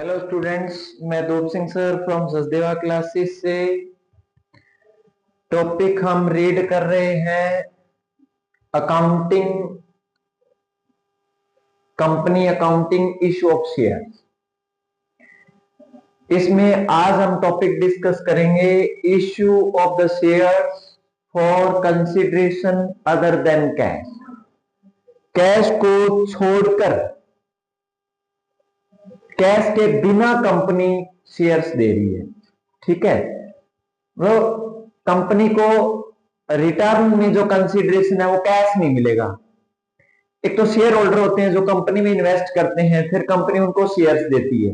Hello students, मैं दूप Singh sir from Sachdeva classes से। टॉपिक हम रीड कर रहे हैं accounting, company accounting, issue of share. इसमें आज हम टॉपिक डिस्कस करेंगे issue of the shares for consideration other than cash. Cash को छोड़कर, कैश के बिना कंपनी शेयर्स दे रही है, ठीक है। वो कंपनी को रिटर्न में जो कंसीडरेशन है वो कैश नहीं मिलेगा। एक तो शेयर होल्डर होते हैं जो कंपनी में इन्वेस्ट करते हैं, फिर कंपनी उनको शेयर्स देती है।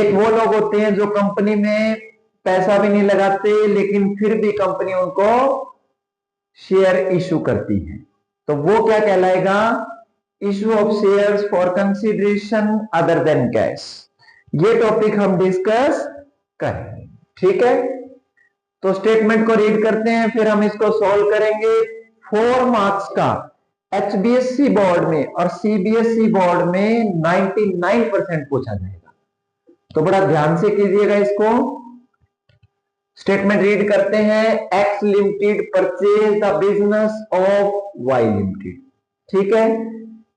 एक वो लोग होते हैं जो कंपनी में पैसा भी नहीं लगाते लेकिन फिर भी कंपनी उनको शेयर इशू करती है, तो वो क्या कहलाएगा? Issue of shares for consideration other than cash. ये टॉपिक हम डिस्कस करेंगे, ठीक है। तो स्टेटमेंट को रीड करते हैं, फिर हम इसको सॉल्व करेंगे। 4 मार्क्स का एचबीएससी बोर्ड में और सीबीएसई बोर्ड में 99% पूछा जाएगा, तो बड़ा ध्यान से कीजिएगा इसको। स्टेटमेंट रीड करते हैं। X limited purchase the business of Y limited, ठीक है।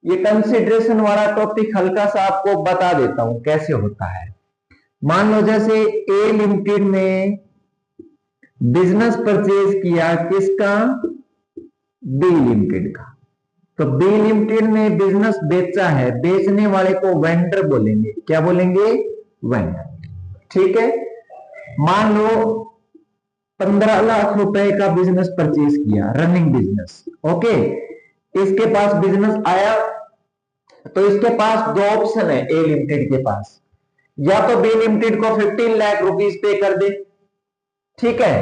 ये कंसिडरेशन वाला टॉपिक हल्का सा आपको बता देता हूं कैसे होता है। मान लो जैसे ए लिमिटेड ने बिजनेस परचेज किया, किसका? बी लिमिटेड का। तो बी लिमिटेड ने बिजनेस बेचा है, बेचने वाले को वेंडर बोलेंगे। क्या बोलेंगे? वेंडर, ठीक है। मान लो 15 लाख रुपए का बिजनेस परचेज किया, रनिंग बिजनेस, ओके। इसके पास बिजनेस आया तो इसके पास दो ऑप्शन है ए लिमिटेड के पास। या तो बी लिमिटेड को 15 लाख रुपीस पे कर दे, ठीक है,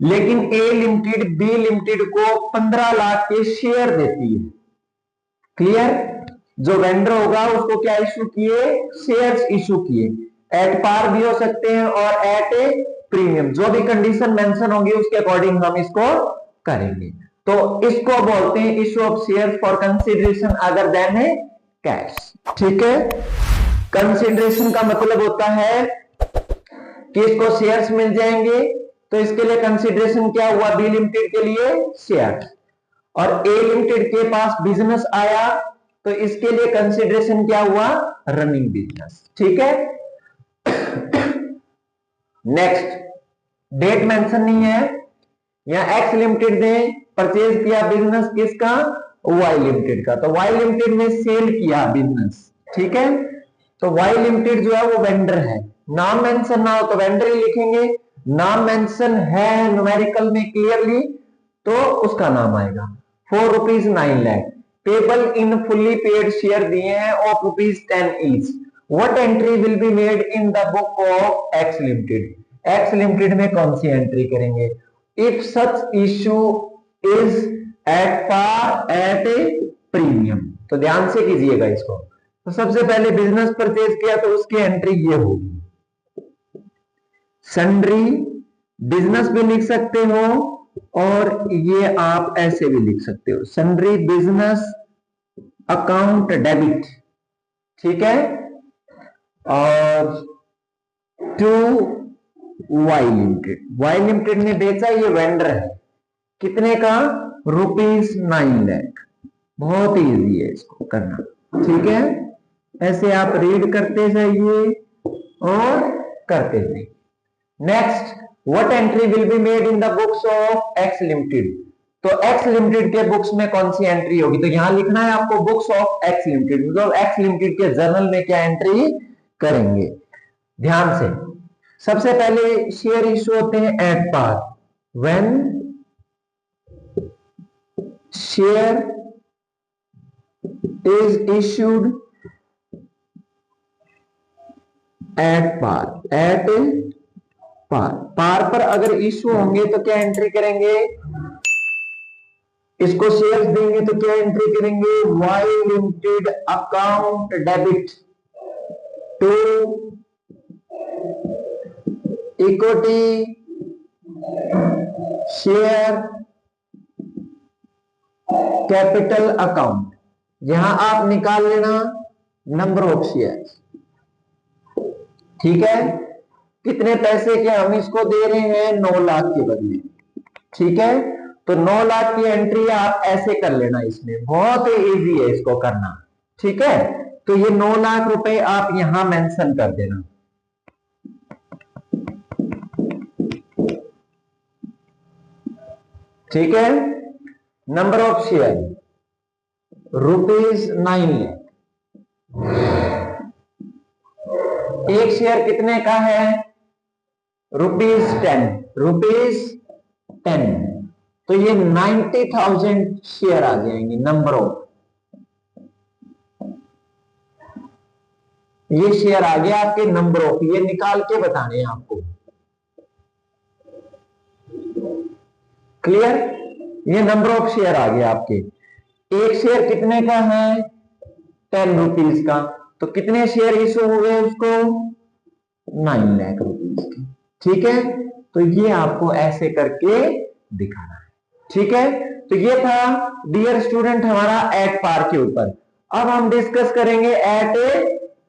लेकिन ए लिमिटेड बी लिमिटेड को 15 लाख के शेयर देती है। क्लियर? जो वेंडर होगा उसको क्या इशू किए? शेयर्स इशू किए। एट पार भी हो सकते हैं और एट ए प्रीमियम, जो भी कंडीशन मेंशन होगी उसके अकॉर्डिंग हम इसको करेंगे। तो इसको बोलते हैं issue of shares for consideration other than cash, ठीक है। कंसिडरेशन का मतलब होता है कि इसको शेयर्स मिल जाएंगे, तो इसके लिए कंसिडरेशन क्या हुआ? बी लिमिटेड के लिए शेयर। और ए लिमिटेड के पास बिजनेस आया तो इसके लिए कंसिडरेशन क्या हुआ? रनिंग बिजनेस, ठीक है। नेक्स्ट, डेट मेंशन नहीं है। यहां एक्स लिमिटेड ने परचेज किया बिजनेस, किसका? वाई लिमिटेड का। तो वाई लिमिटेड ने सेल किया बिजनेस, ठीक है। तो वाई लिमिटेड जो है वो वेंडर है। नाम मेंशन ना हो तो वेंडर ही लिखेंगे, नाम मेंशन है न्यूमेरिकल में क्लियरली तो उसका नाम आएगा। 4 rupees 9 lakh payable in fully paid share दिए हैं of rupees 10 each. What entry will be made in the book of X limited? X limited में कौन सी एंट्री करेंगे? If such issue is at par at a premium. तो ध्यान से कीजिएगा इसको। तो सबसे पहले बिजनेस परचेज किया तो उसकी एंट्री ये होगी। सन्ड्री बिजनेस भी लिख सकते हो और ये आप ऐसे भी लिख सकते हो, सन्ड्री बिजनेस अकाउंट डेबिट, ठीक है। और to Y limited, Y limited ने बेचा, ये वेंडर है, कितने का? रुपीज 9 लाख। बहुत इजी है इसको करना, ठीक है। ऐसे आप रीड करते जाइए और करते जाइए। Next, what entry will be made in the books of X limited? तो एक्स लिमिटेड के बुक्स में कौन सी एंट्री होगी? तो यहां लिखना है आपको बुक्स ऑफ एक्स लिमिटेड, मतलब एक्स लिमिटेड के जर्नल में क्या एंट्री करेंगे। ध्यान से, सबसे पहले शेयर इशू होते हैं at par. When share is issued at par, at par. Par पर अगर इशू होंगे तो क्या एंट्री करेंगे? इसको शेयर्स देंगे तो क्या एंट्री करेंगे? Y limited account debit to equity share capital account. यहां आप निकाल लेना नंबर ऑफ शेयर्स। ठीक है, कितने पैसे के हम इसको दे रहे हैं, 9 लाख के बदले। ठीक है, तो 9 लाख की एंट्री आप ऐसे कर लेना, इसमें बहुत इजी है इसको करना। ठीक है, तो ये 9 लाख रुपए आप यहां मेंशन कर देना। ठीक है, नंबर ऑफ शेयर ₹9 लाख। एक शेयर कितने का है, ₹10। तो ये 90,000 शेयर आ जाएंगे। नंबर ऑफ, ये शेयर आ गया आपके नंबर ऑफ, ये निकाल के बताने हैं आपको। क्लियर, ये नंबर ऑफ शेयर आ गया आपके। एक शेयर कितने का है, ₹10 का, तो कितने शेयर इशू हो गए उसको, 9 लाख रुपीज के। ठीक है, तो ये आपको ऐसे करके दिखाना है। ठीक है, तो ये था डियर स्टूडेंट हमारा एट पार के ऊपर। अब हम डिस्कस करेंगे एट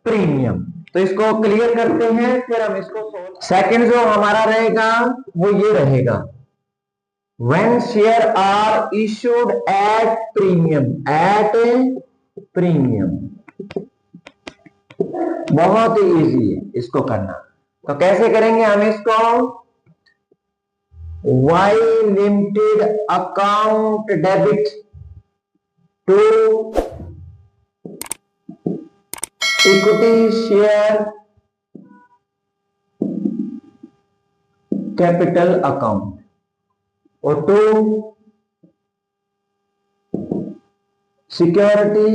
प्रीमियम, तो इसको क्लियर करते हैं, फिर हम इसको सेकंड जो हमारा रहेगा वो ये रहेगा, when share are issued at premium, बहुत ही इजी है इसको करना। तो कैसे करेंगे हम इसको, Y limited account debit to equity share capital account और टू सिक्योरिटी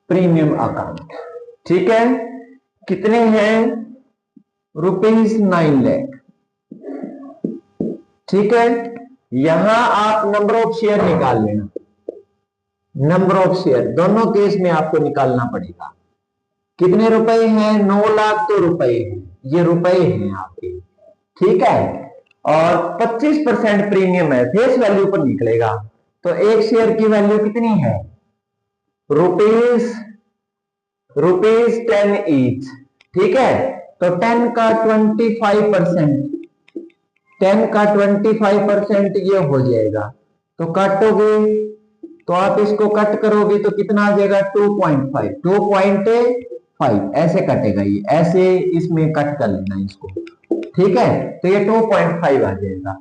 प्रीमियम अकाउंट। ठीक है, कितने हैं, ₹9 लाख। ठीक है, यहां आप नंबर ऑफ शेयर निकाल लेना, नंबर ऑफ शेयर दोनों केस में आपको निकालना पड़ेगा। कितने रुपए हैं, 9 लाख तो रुपए हैं, ये रुपए हैं आपके। ठीक है, और 25% प्रीमियम है, फेस वैल्यू पर निकलेगा। तो एक शेयर की वैल्यू कितनी है, ₹10 ईच। ठीक है, तो 10 का 25% ये हो जाएगा। तो काटोगे तो आप इसको कट करोगे तो कितना आ जाएगा, 2.5 ऐसे कटेगा, ये ऐसे इसमें कट कर लेना इसको। ठीक है, तो ये 2.5 आ जाएगा।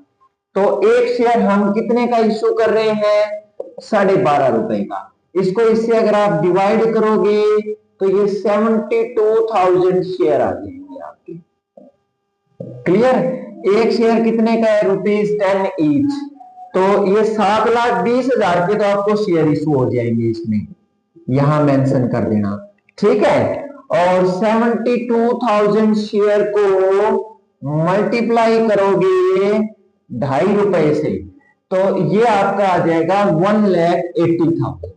तो एक शेयर हम कितने का इश्यू कर रहे हैं, ₹12.5 का। इसको इससे अगर आप डिवाइड करोगे तो ये 72,000 शेयर आ जाएंगे आपके। क्लियर, एक शेयर कितने का है, ₹10 ईच, तो ये 7,20,000 के तो आपको शेयर इशू हो जाएंगे, इसमें यहां मेंशन कर देना। ठीक है, और 72,000 शेयर को मल्टीप्लाई करोगे ₹2.5 से, तो ये आपका आ जाएगा 1,80,000।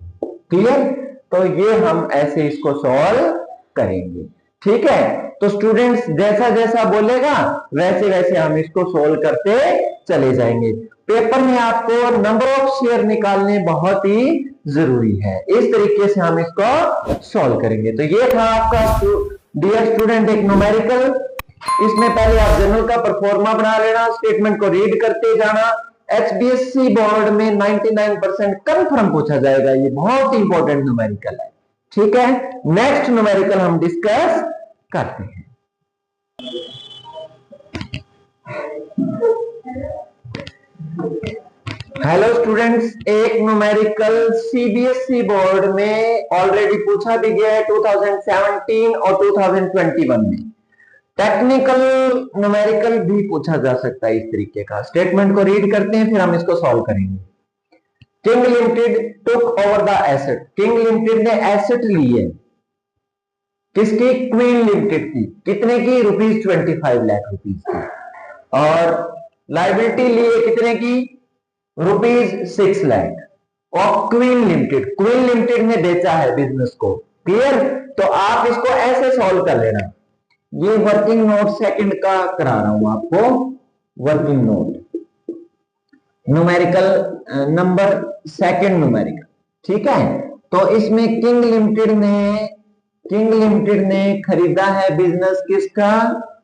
क्लियर, तो ये हम ऐसे इसको सॉल्व करेंगे। ठीक है, तो स्टूडेंट्स जैसा जैसा बोलेगा वैसे वैसे हम इसको सोल्व करते चले जाएंगे। पेपर में आपको नंबर ऑफ शेयर निकालने बहुत ही जरूरी है, इस तरीके से हम इसको सॉल्व करेंगे। तो ये था आपका डियर स्टूडेंट एक न्यूमेरिकल। इसमें पहले आप जनरल का परफॉर्मा बना लेना, स्टेटमेंट को रीड करते जाना। HBSC बोर्ड में 99% कंफर्म पूछा जाएगा, ये बहुत इंपॉर्टेंट न्यूमेरिकल है। ठीक है, नेक्स्ट न्यूमेरिकल हम डिस्कस करते हैं। हेलो स्टूडेंट्स, एक न्यूमेरिकल CBSE बोर्ड में ऑलरेडी पूछा भी गया है 2017 और 2021 में। टेक्निकल न्यूमेरिकल भी पूछा जा सकता है इस तरीके का। स्टेटमेंट को रीड करते हैं, फिर हम इसको सॉल्व करेंगे। King limited took over the asset, king limited ने एसेट ली है, किसकी, क्वीन लिमिटेड की। कितने की, ₹25 लाख की। और लायबिलिटी ली है कितने की, ₹6 लाख। और क्वीन लिमिटेड ने बेचा है बिजनेस को। क्लियर, तो आप इसको ऐसे सॉल्व कर लेना। ये वर्किंग नोट सेकंड का करा रहा हूं आपको, working note numerical number second numerical. ठीक है, तो इसमें किंग लिमिटेड ने किंग लिमिटेड ने खरीदा है बिजनेस किसका?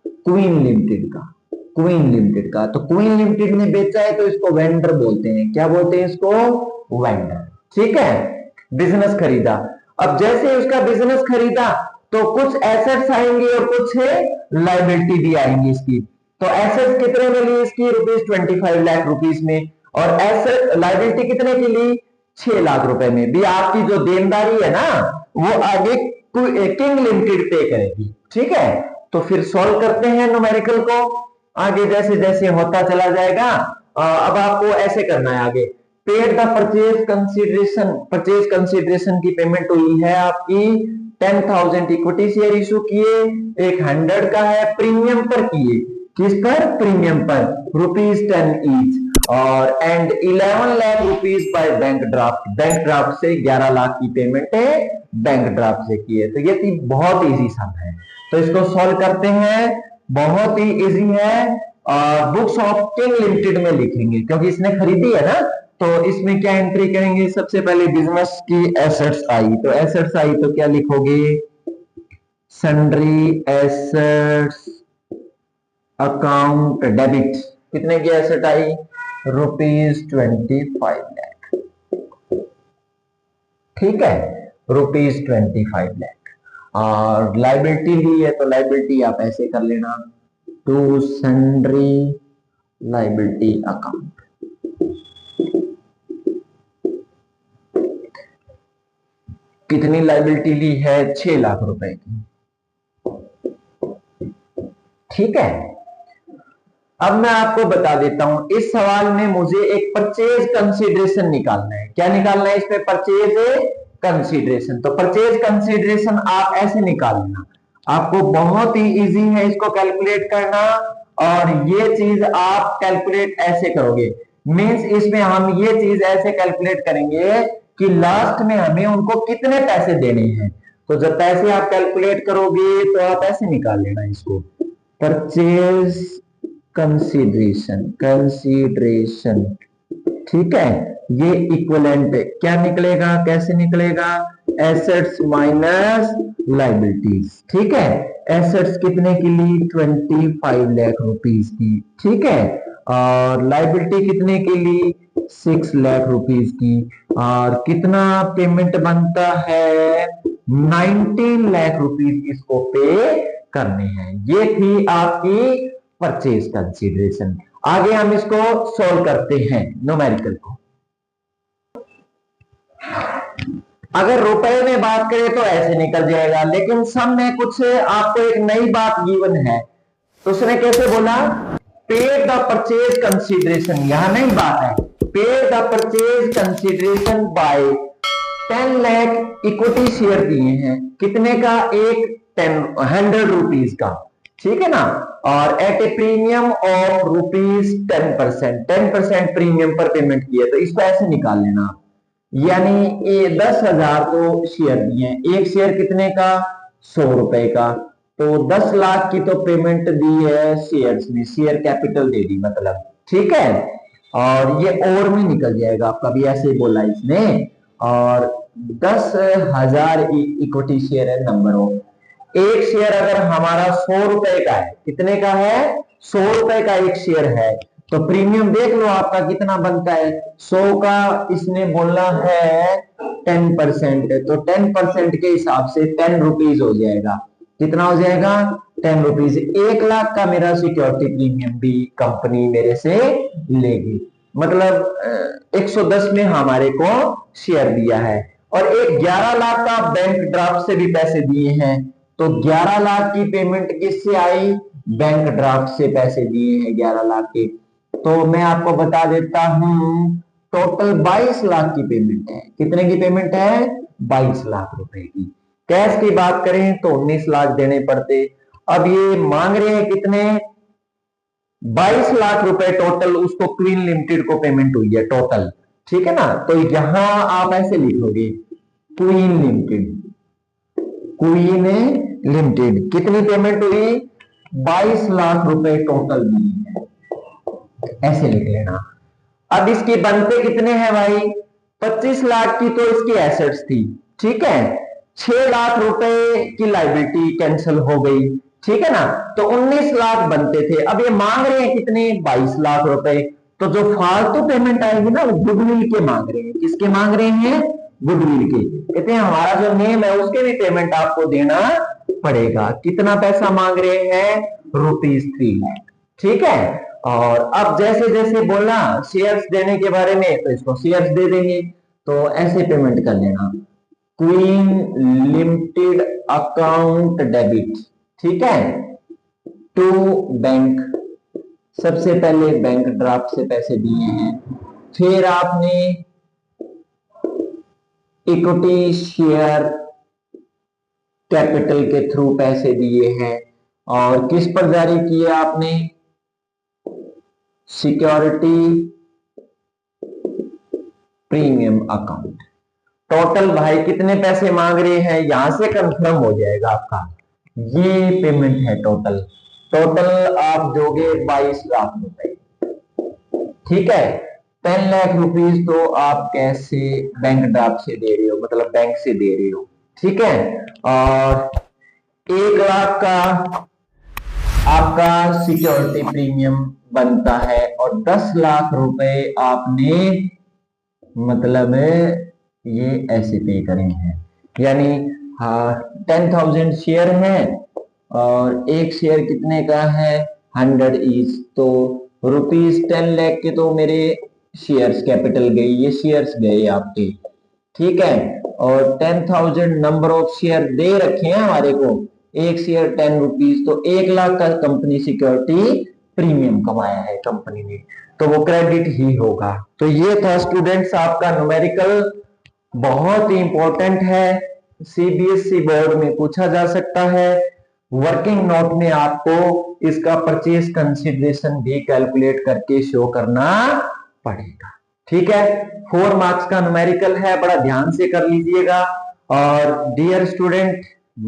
क्वीन लिमिटेड का। क्वीन लिमिटेड का, तो क्वीन लिमिटेड ने बेचा है तो इसको वेंडर बोलते हैं। क्या बोलते हैं इसको? वेंडर। ठीक है, बिजनेस खरीदा। अब जैसे उसका बिजनेस खरीदा तो कुछ एसेट्स आएंगे और कुछ लाइबिलिटी भी आएंगी इसकी। तो एसेट्स कितने में ली इसकी? ₹25 लाख रुपीस में। और एसेट लाइबिलिटी कितने की ली? 6 लाख रुपए में। भी आपकी जो देनदारी है ना वो आगे किंग लिमिटेड पे करेगी। ठीक है, तो फिर सॉल्व करते हैं न्यूमेरिकल को आगे जैसे जैसे होता चला जाएगा। अब आपको ऐसे करना है आगे। पेड द परचेज कंसिडरेशन की पेमेंट हुई है आपकी 10,000 इक्विटी शेयर इशू किए, एक 100 का है प्रीमियम पर किए। किस पर? प्रीमियम पर ₹10 ईच। और and 11 lakh rupees by bank draft. Bank draft से 11 लाख की पेमेंट है बैंक ड्राफ्ट से की है। तो ये बहुत इजी सम है, तो इसको सॉल्व करते हैं। बहुत ही इजी है। बुक्स ऑफ किंग लिमिटेड में लिखेंगे क्योंकि इसने खरीदी है ना। तो इसमें क्या एंट्री करेंगे? सबसे पहले बिजनेस की एसेट्स आई, तो एसेट्स आई तो क्या लिखोगे? Sundry assets account debit. कितने की एसेट आई? ₹25 लाख। ठीक है, ₹25 लाख। और लाइबिलिटी ली है तो लाइबिलिटी आप ऐसे कर लेना, टू सन्ड्री लाइबिलिटी अकाउंट। कितनी लाइबिलिटी ली है? 6 लाख रुपए की। ठीक है, अब मैं आपको बता देता हूं इस सवाल में मुझे एक परचेज कंसीडरेशन निकालना है। क्या निकालना है इसमें? Purchase consideration. तो परचेज कंसीडरेशन आप ऐसे निकाल लेना, आपको बहुत ही इजी है इसको कैलकुलेट करना। और ये चीज आप कैलकुलेट ऐसे करोगे, मींस इसमें हम ये चीज ऐसे कैलकुलेट करेंगे कि लास्ट में हमें उनको कितने पैसे देने हैं। तो जब पैसे आप कैलकुलेट करोगे तो आप ऐसे निकाल लेना इसको, परचेज कंसीडरेशन। ठीक है, ये इक्विवेलेंट क्या निकलेगा? कैसे निकलेगा? Assets minus liabilities. ठीक है, एसेट्स कितने की ली? 25 लाख रुपीस की। ठीक है, और लाइबिलिटी कितने की ली? 6 लाख रुपीस की। और कितना पेमेंट बनता है? 19 लाख रुपीस इसको पे करने हैं। ये थी आपकी परचेज कंसीडरेशन। आगे हम इसको सॉल्व करते हैं न्यूमेरिकल को। अगर रुपए में बात करें तो ऐसे निकल जाएगा, लेकिन सम में कुछ आपको एक नई बात गिवन है। तो उसने कैसे बोला? पेड द परचेज कंसीडरेशन, यहां नई बात है। Paid the purchase consideration by 10 lakh equity share दिए हैं। कितने का? एक 100 रुपीज का। ठीक है ना, और at a premium of ₹10%। 10% premium पर पेमेंट किया, तो इसको ऐसे निकाल लेना। यानी ये 10,000 तो शेयर दिए हैं, एक शेयर कितने का? 100 रुपए का। तो 10 लाख की तो पेमेंट दी है शेयर्स में, शेयर कैपिटल दे दी मतलब। ठीक है, और ये और में निकल जाएगा आपका भी, ऐसे ही बोला इसने। और 10,000 इक्विटी शेयर है नंबर ऑफ। एक शेयर अगर हमारा 100 रुपए का है, कितने का है? 100 रुपए का एक शेयर है, तो प्रीमियम देख लो आपका कितना बनता है। 100 का इसने बोला है 10%, तो 10% के हिसाब से 10 रुपीज हो जाएगा। कितना हो जाएगा? 10 रुपीज। 1 लाख का मेरा सिक्योरिटी प्रीमियम भी कंपनी मेरे से लेगी। मतलब 110 में हमारे को शेयर दिया है। और एक 11 लाख का बैंक ड्राफ्ट से भी पैसे दिए हैं, तो 11 लाख की पेमेंट किससे आई? बैंक ड्राफ्ट से पैसे दिए हैं 11 लाख के। तो मैं आपको बता देता हूं टोटल 22 लाख की पेमेंट है। कितने की पेमेंट है? 22 लाख रुपए की। कैश की बात करें तो 19 लाख देने पड़ते। अब ये मांग रहे हैं कितने? 22 लाख रुपए टोटल उसको क्वीन लिमिटेड को पेमेंट हुई है टोटल। ठीक है ना, तो यहां आप ऐसे लिखोगे क्वीन लिमिटेड। क्वीन लिमिटेड कितनी पेमेंट हुई? 22 लाख रुपए टोटल दिए हैं, ऐसे लिख लेना। अब इसकी बनते कितने हैं भाई? 25 लाख की तो इसकी एसेट्स थी। ठीक है, 6 लाख रुपए की लाइबिलिटी कैंसिल हो गई, ठीक है ना। तो 19 लाख बनते थे, अब ये मांग रहे हैं कितने, 22 लाख रुपए। तो जो फालतू पेमेंट आएगी ना वो गुडविल के मांग रहे हैं, किसके मांग रहे हैं, गुडविल के। कहते हैं हमारा जो नेम है उसके भी पेमेंट आपको देना पड़ेगा। कितना पैसा मांग रहे हैं, ₹3 लाख, ठीक है। और अब जैसे जैसे बोला शेयर्स देने के बारे में, तो इसको शेयर्स दे देंगे, तो ऐसे पेमेंट कर लेना, क्वीन लिमिटेड अकाउंट डेबिट, ठीक है, टू बैंक। सबसे पहले बैंक ड्राफ्ट से पैसे दिए हैं, फिर आपने इक्विटी शेयर कैपिटल के थ्रू पैसे दिए हैं, और किस पर जारी किए आपने, सिक्योरिटी प्रीमियम अकाउंट। टोटल भाई कितने पैसे मांग रहे हैं, यहां से कंफर्म हो जाएगा आपका, ये पेमेंट है टोटल। टोटल आप दोगे 22 लाख रुपए, ठीक है। 10 लाख रुपीज तो आप कैश से बैंक ड्राफ्ट से दे रहे हो, मतलब बैंक से दे रहे हो, ठीक है। और 1 लाख का आपका सिक्योरिटी प्रीमियम बनता है, और 10 लाख रुपए आपने मतलब ये ऐसे पे करेंगे, यानी 10,000 शेयर है, और एक शेयर कितने का है, 100 ईच, तो ₹10 लाख के तो मेरे शेयर्स कैपिटल गई, ये शेयर्स गए आपके, ठीक है। और 10,000 नंबर ऑफ शेयर दे रखे हैं हमारे को, एक शेयर 10 रुपीज, तो 1 लाख का कंपनी सिक्योरिटी प्रीमियम कमाया है कंपनी ने, तो वो क्रेडिट ही होगा। तो ये था स्टूडेंट्स आपका न्यूमेरिकल, बहुत ही इंपॉर्टेंट है, सीबीएसई बोर्ड में पूछा जा सकता है। वर्किंग नोट में आपको इसका परचेज कंसिडरेशन भी कैलकुलेट करके शो करना पड़ेगा, ठीक है। 4 मार्क्स का न्यूमेरिकल है, बड़ा ध्यान से कर लीजिएगा। और डियर स्टूडेंट,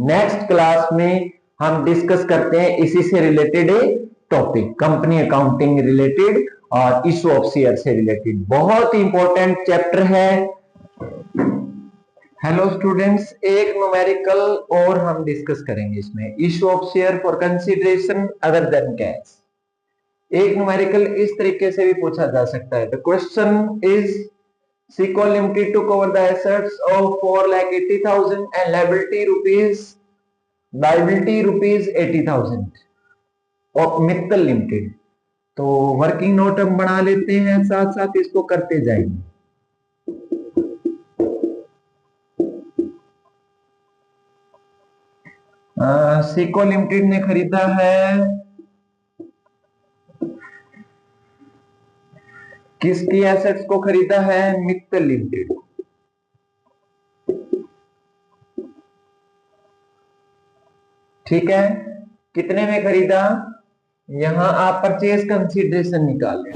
नेक्स्ट क्लास में हम डिस्कस करते हैं इसी से related topic, company accounting related और इशू ऑफ शेयर से रिलेटेड, बहुत ही इंपॉर्टेंट चैप्टर है। हेलो स्टूडेंट्स, एक न्यूमेरिकल और हम डिस्कस करेंगे इसमें, issue of share for consideration other than cash. एक न्यूमेरिकल इस तरीके से भी पूछा जा सकता है, the question is Sico limited to cover the assets of 4,80,000 and liability rupees 80,000 of Mittal limited. तो वर्किंग नोट हम बना लेते हैं, साथ साथ इसको करते जाएंगे। सिको लिमिटेड ने खरीदा है, किसकी एसेट्स को खरीदा है, मित्तल लिमिटेड, ठीक है। कितने में खरीदा, यहां आप परचेज कंसीडरेशन निकाल लें,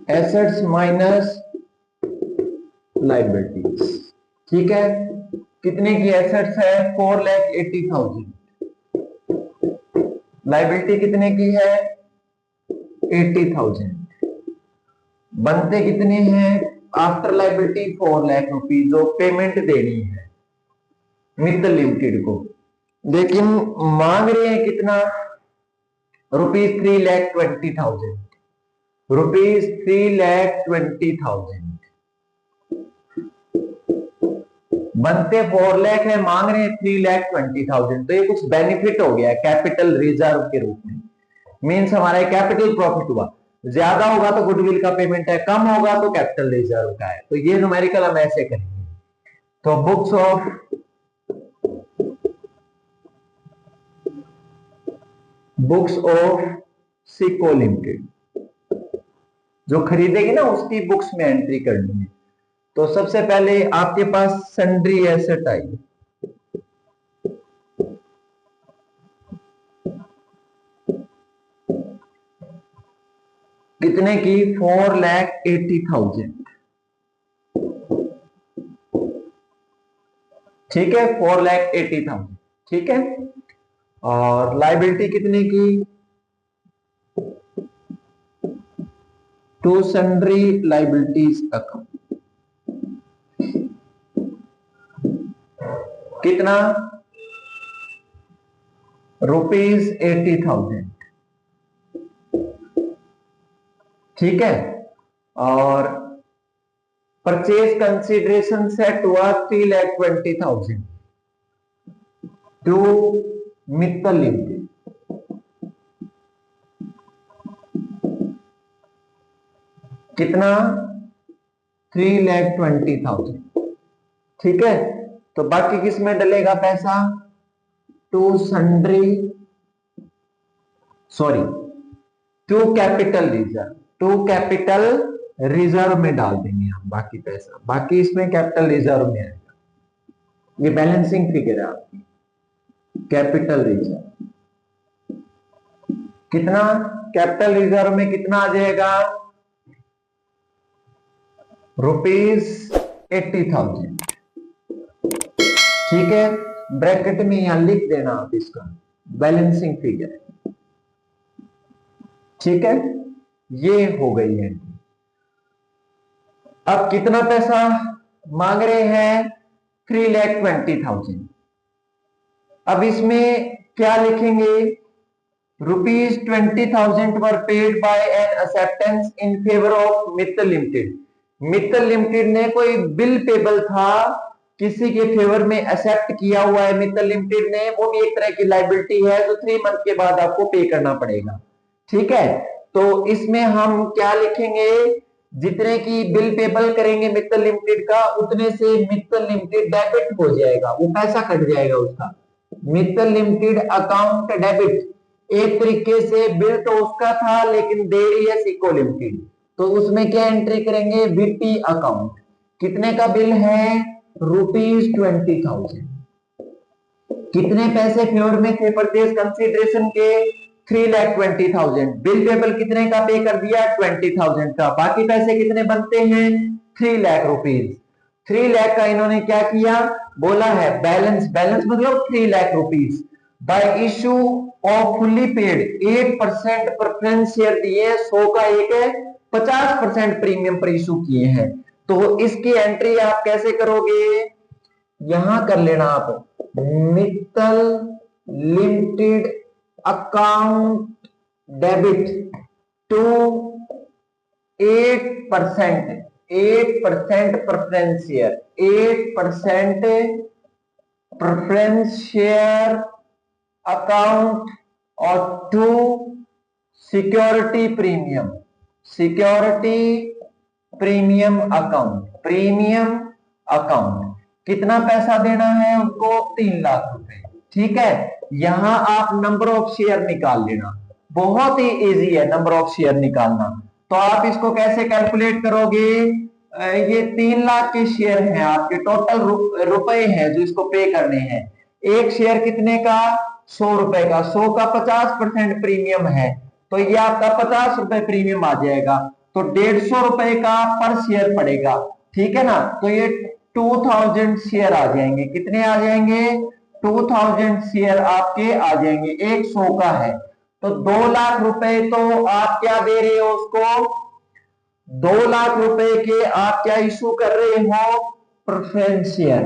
एसेट्स माइनस लायबिलिटीज, ठीक है। कितने की एसेट्स है, 4,80,000, लायबिलिटी कितने की है, 80,000, बनते कितने हैं, आफ्टर लायबिलिटी 4 लाख रुपीज जो पेमेंट देनी है मित्तल लिमिटेड को, लेकिन मांग रहे हैं कितना, ₹3,20,000, ₹3,20,000, बनते 4 लाख है, मांग रहे हैं 3,20,000, तो ये कुछ बेनिफिट हो गया कैपिटल रिजर्व के रूप में, मीन्स हमारा कैपिटल प्रॉफिट हुआ, ज्यादा होगा तो गुडविल का पेमेंट है, कम होगा तो कैपिटल रिजर्व का है। तो ये न्यूमेरिकल हम ऐसे करेंगे। तो बुक्स ऑफ सिको लिमिटेड जो खरीदेगी ना उसकी बुक्स में एंट्री करनी है। तो सबसे पहले आपके पास सन्ड्री एसेट आई, कितने की, 4,80,000, ठीक है, 4,80,000, ठीक है। और लायबिलिटी कितने की, टू सन्ड्री लाइबिलिटीज अकाउंट। कितना? ₹80,000। ठीक है। और परचेज कंसिडरेशन सेट हुआ 3,20,000 टू मित्तल लिमिटेड। कितना? 3,20,000। ठीक है। तो बाकी किस में डलेगा पैसा? To capital reserve. To capital reserve में डाल देंगे हम बाकी पैसा, बाकी इसमें कैपिटल रिजर्व में आएगा। ये बैलेंसिंग फिगर है आपकी। कैपिटल रिजर्व कितना? कैपिटल रिजर्व में कितना आ जाएगा? ₹80,000। ठीक है। ब्रैकेट में यहां लिख देना आप इसका बैलेंसिंग फिगर। ठीक है, ये हो गई है। अब कितना पैसा मांग रहे हैं? 3,20,000। अब इसमें क्या लिखेंगे? ₹20,000 वर paid by N acceptance in favour of Mittal limited. Mittal limited ने कोई बिल पेबल था, किसी के फेवर में एक्सेप्ट किया हुआ है मित्तल लिमिटेड ने, वो भी एक तरह की लाइबिलिटी है, तो 3 मंथ के बाद आपको पे करना पड़ेगा। ठीक है। तो इसमें हम क्या लिखेंगे? जितने की बिल पेबल करेंगे मित्तल लिमिटेड का, उतने से मित्तल लिमिटेड डेबिट हो जाएगा, वो पैसा कट जाएगा उसका। Mittal limited account debit. एक तरीके से बिल तो उसका था, लेकिन दे रही है सिको लिमिटेड, तो उसमें क्या एंट्री करेंगे? VP account. कितने का बिल है? ₹20,000। कितने पैसे फेवर में थे परचेज कंसीडरेशन के? 3,20,000। बिल पेबल कितने का पे कर दिया? 20,000 का। बाकी पैसे कितने बनते हैं? 3 लाख रुपीज। 3 लाख का इन्होंने क्या किया? बोला है बैलेंस। बैलेंस मतलब 3 lakh rupees bye issue off fully paid 8% preference share दिए, 100 का एक है, 50% प्रीमियम पर इशू किए हैं। तो इसकी एंट्री आप कैसे करोगे? यहां कर लेना आप, Mittal limited account debit to 8% preference share, 8% preference share account और टू सिक्योरिटी प्रीमियम अकाउंट। कितना पैसा देना है उनको? 3 लाख रुपए। ठीक है। यहां आप नंबर ऑफ शेयर निकाल लेना, बहुत ही इजी है नंबर ऑफ शेयर निकालना। तो आप इसको कैसे कैलकुलेट करोगे? ये 3 लाख के शेयर हैं आपके, टोटल रुपए हैं जो इसको पे करने हैं। एक शेयर कितने का? 100 रुपए का। 100 का 50% प्रीमियम है, तो ये आपका 50 रुपए प्रीमियम आ जाएगा, तो 150 रुपए का पर शेयर पड़ेगा। ठीक है ना। तो ये 2000 शेयर आ जाएंगे। कितने आ जाएंगे? 2000 शेयर आपके आ जाएंगे। एक 100 का है, तो 2 लाख रुपए तो आप क्या दे रहे हो उसको? 2 लाख रुपए के आप क्या इशू कर रहे हो? Preference share.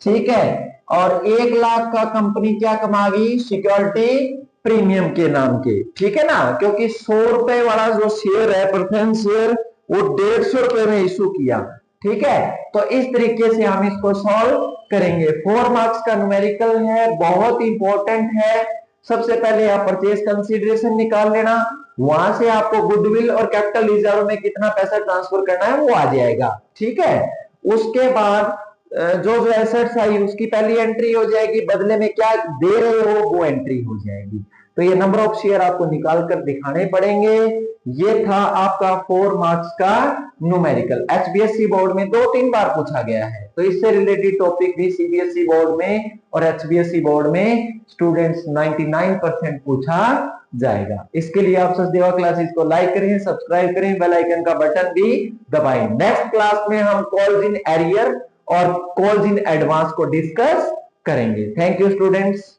ठीक है। और 1 लाख का कंपनी क्या कमागी? सिक्योरिटी प्रीमियम के नाम के। ठीक है ना, क्योंकि 100 रुपए वाला जो शेयर है प्रेफरेंस शेयर, वो 150 रुपए में इशू किया। ठीक है। तो इस तरीके से हम इसको सॉल्व करेंगे। 4 मार्क्स का न्यूमेरिकल है, बहुत इंपॉर्टेंट है। सबसे पहले आप परचेज कंसीडरेशन निकाल लेना, वहां से आपको गुडविल और कैपिटल रिजर्व में कितना पैसा ट्रांसफर करना है वो आ जाएगा। ठीक है। उसके बाद जो जो एसेट्स आई उसकी पहली एंट्री हो जाएगी, बदले में क्या दे रहे हो वो एंट्री हो जाएगी। तो ये नंबर ऑफ शेयर आपको निकाल कर दिखाने पड़ेंगे। ये था आपका 4 मार्क्स का न्यूमेरिकल। एचबीएससी बोर्ड में 2-3 बार पूछा गया है, तो इससे रिलेटेड टॉपिक भी सीबीएसई बोर्ड में और एचबीएससी बोर्ड में स्टूडेंट्स 99% पूछा जाएगा। इसके लिए आप सचदेवा क्लासेस को लाइक करें, सब्सक्राइब करें, बेल आइकन का बटन भी दबाएं। नेक्स्ट क्लास में हम कॉल्स इन एरियर और कॉल्स इन एडवांस को डिस्कस करेंगे। Thank you students.